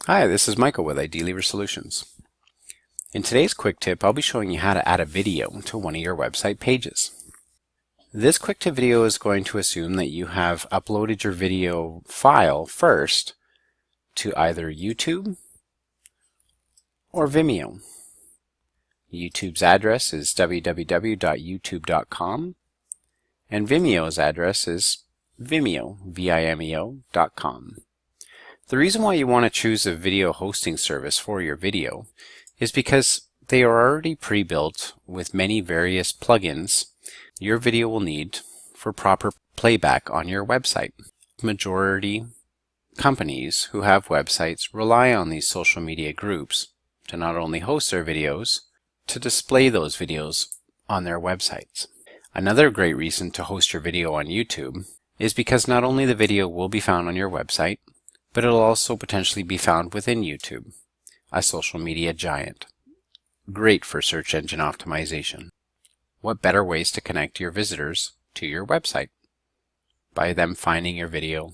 Hi, this is Michael with ID Lever Solutions. In today's quick tip, I'll be showing you how to add a video to one of your website pages. This quick tip video is going to assume that you have uploaded your video file first to either YouTube or Vimeo. YouTube's address is www.youtube.com and Vimeo's address is vimeo.com. The reason why you want to choose a video hosting service for your video is because they are already pre-built with many various plugins your video will need for proper playback on your website. Majority companies who have websites rely on these social media groups to not only host their videos, to display those videos on their websites. Another great reason to host your video on YouTube is because not only the video will be found on your website, but it'll also potentially be found within YouTube, a social media giant. Great for search engine optimization. What better ways to connect your visitors to your website? By them finding your video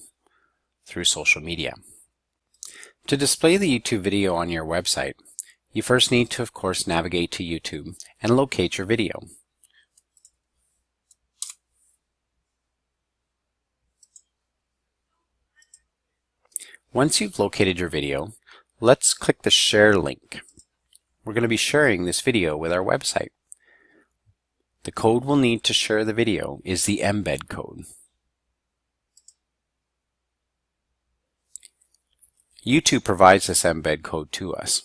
through social media. To display the YouTube video on your website, you first need to, of course, navigate to YouTube and locate your video. Once you've located your video, let's click the share link. We're going to be sharing this video with our website. The code we'll need to share the video is the embed code. YouTube provides this embed code to us.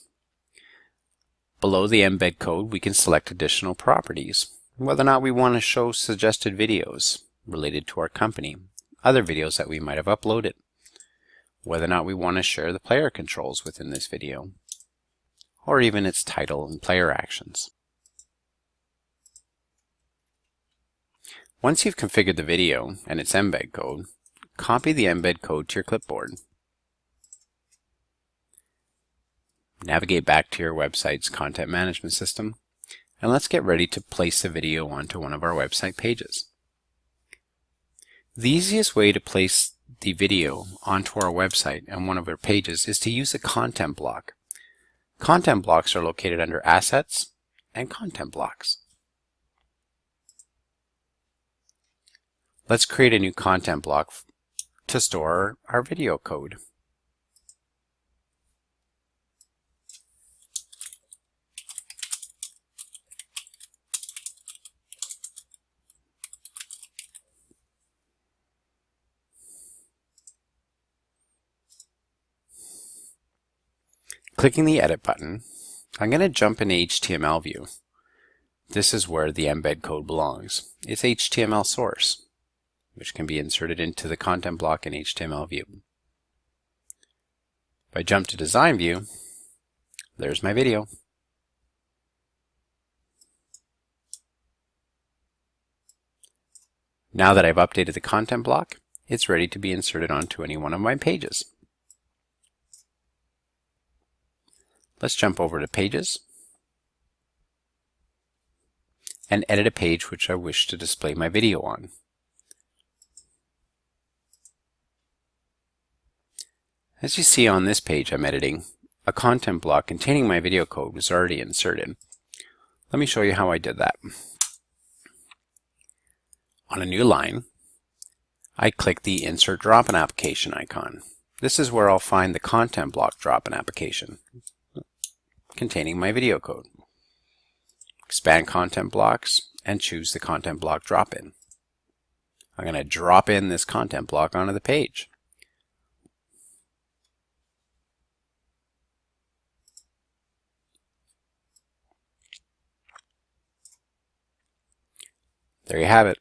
Below the embed code, we can select additional properties, whether or not we want to show suggested videos related to our company, other videos that we might have uploaded, whether or not we want to share the player controls within this video, or even its title and player actions. Once you've configured the video and its embed code, copy the embed code to your clipboard. Navigate back to your website's content management system, and let's get ready to place the video onto one of our website pages. The easiest way to place the video onto our website and one of our pages is to use a content block. Content blocks are located under Assets and Content Blocks. Let's create a new content block to store our video code. Clicking the Edit button, I'm going to jump into HTML view. This is where the embed code belongs. It's HTML source, which can be inserted into the content block in HTML view. If I jump to Design view, there's my video. Now that I've updated the content block, it's ready to be inserted onto any one of my pages. Let's jump over to Pages and edit a page which I wish to display my video on. As you see on this page I'm editing, a content block containing my video code was already inserted. Let me show you how I did that. On a new line, I click the Insert Drop-in Application icon. This is where I'll find the content block drop-in application containing my video code. Expand content blocks and choose the content block drop-in. I'm going to drop in this content block onto the page. There you have it.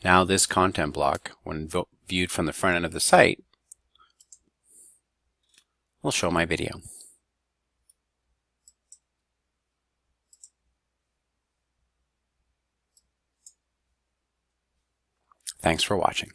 Now this content block, when viewed from the front end of the site, will show my video. Thanks for watching.